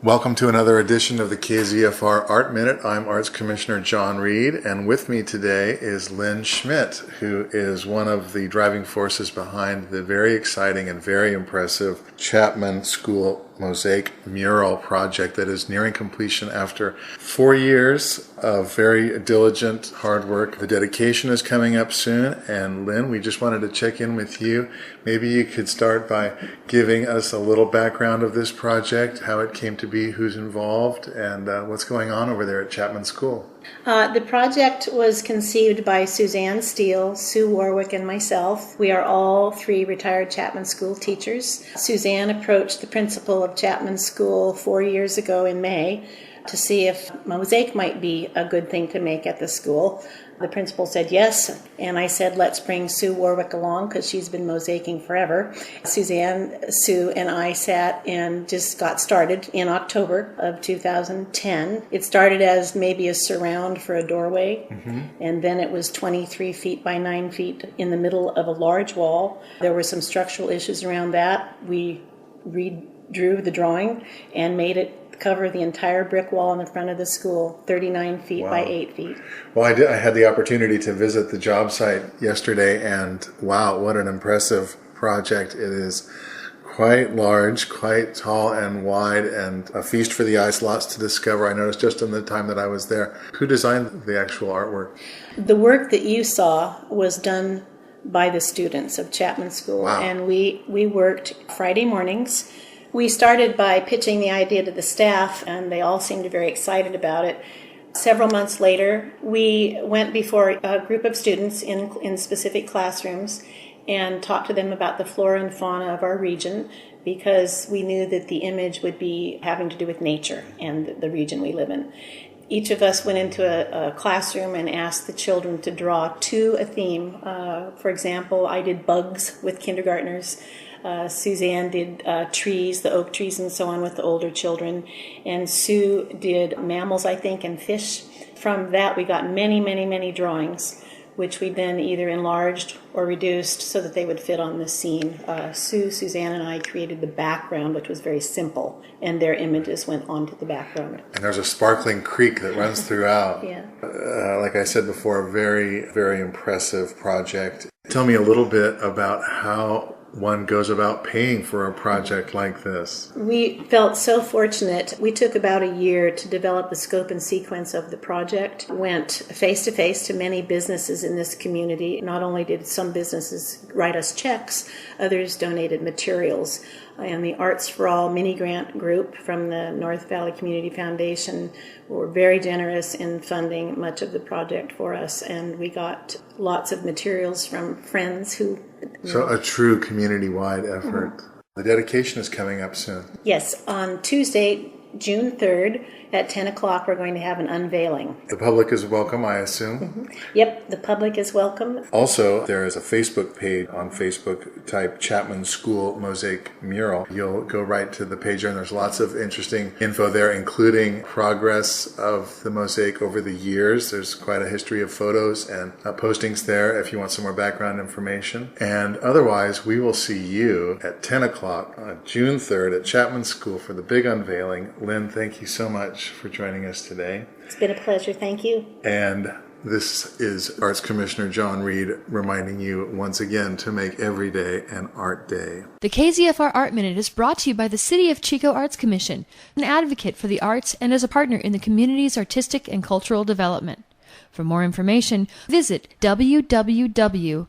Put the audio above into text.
Welcome to another edition of the KZFR Art Minute. I'm Arts Commissioner John Reed, and with me today is Lynn Schmidt, who is one of the driving forces behind the very exciting and very impressive Chapman School Mosaic Mural project that is nearing completion after 4 years of very diligent hard work. The dedication is coming up soon, and Lynn, we just wanted to check in with you. Maybe you could start by giving us a little background of this project, how it came to be, who's involved, and what's going on over there at Chapman School. The project was conceived by Suzanne Steele, Sue Warwick, and myself. We are all three retired Chapman School teachers. Suzanne approached the principal of Chapman School 4 years ago in May to see if Mosaic might be a good thing to make at the school. The principal said yes, and I said, let's bring Sue Warwick along because she's been mosaicing forever. Suzanne, Sue, and I sat and just got started in October of 2010. It started as maybe a surround for a doorway, and then it was 23 feet by 9 feet in the middle of a large wall. There were some structural issues around that. We redrew the drawing and made it cover the entire brick wall in the front of the school, 39 feet by 8 feet. Well, I had the opportunity to visit the job site yesterday, and wow, what an impressive project. It is quite large, quite tall and wide, and a feast for the eyes, lots to discover. I noticed just in the time that I was there. Who designed the actual artwork? The work that you saw was done by the students of Chapman School, and we worked Friday mornings. We started by pitching the idea to the staff, and they all seemed very excited about it. Several months later, we went before a group of students in specific classrooms and talked to them about the flora and fauna of our region, because we knew that the image would be having to do with nature and the region we live in. Each of us went into a classroom and asked the children to draw to a theme. For example, I did bugs with kindergartners. Suzanne did trees, the oak trees and so on with the older children. And Sue did mammals, I think, and fish. From that, we got many, many, many drawings, which we then either enlarged or reduced so that they would fit on the scene. Suzanne, and I created the background, which was very simple, and their images went onto the background. And there's a sparkling creek that runs throughout. Yeah. Like I said before, a very, very impressive project. Tell me a little bit about how one goes about paying for a project like this. We felt so fortunate. We took about a year to develop the scope and sequence of the project. Went face-to-face to many businesses in this community. Not only did some businesses write us checks, others donated materials. And the Arts for All mini grant group from the North Valley Community Foundation were very generous in funding much of the project for us, and we got lots of materials from friends who... So a true community-wide effort. The dedication is coming up soon. Yes, on Tuesday, June 3rd at 10 o'clock, we're going to have an unveiling. The public is welcome, I assume? Yep, the public is welcome. Also, there is a Facebook page on Facebook. Type Chapman School Mosaic Mural. You'll go right to the page, and there's lots of interesting info there, including progress of the mosaic over the years. There's quite a history of photos and postings there if you want some more background information. And otherwise, we will see you at 10 o'clock on June 3rd at Chapman School for the big unveiling. Lynn, thank you so much for joining us today. It's been a pleasure. Thank you. And this is Arts Commissioner John Reed reminding you once again to make every day an art day. The KZFR Art Minute is brought to you by the City of Chico Arts Commission, an advocate for the arts and as a partner in the community's artistic and cultural development. For more information, visit www.ci.chico.ca.us.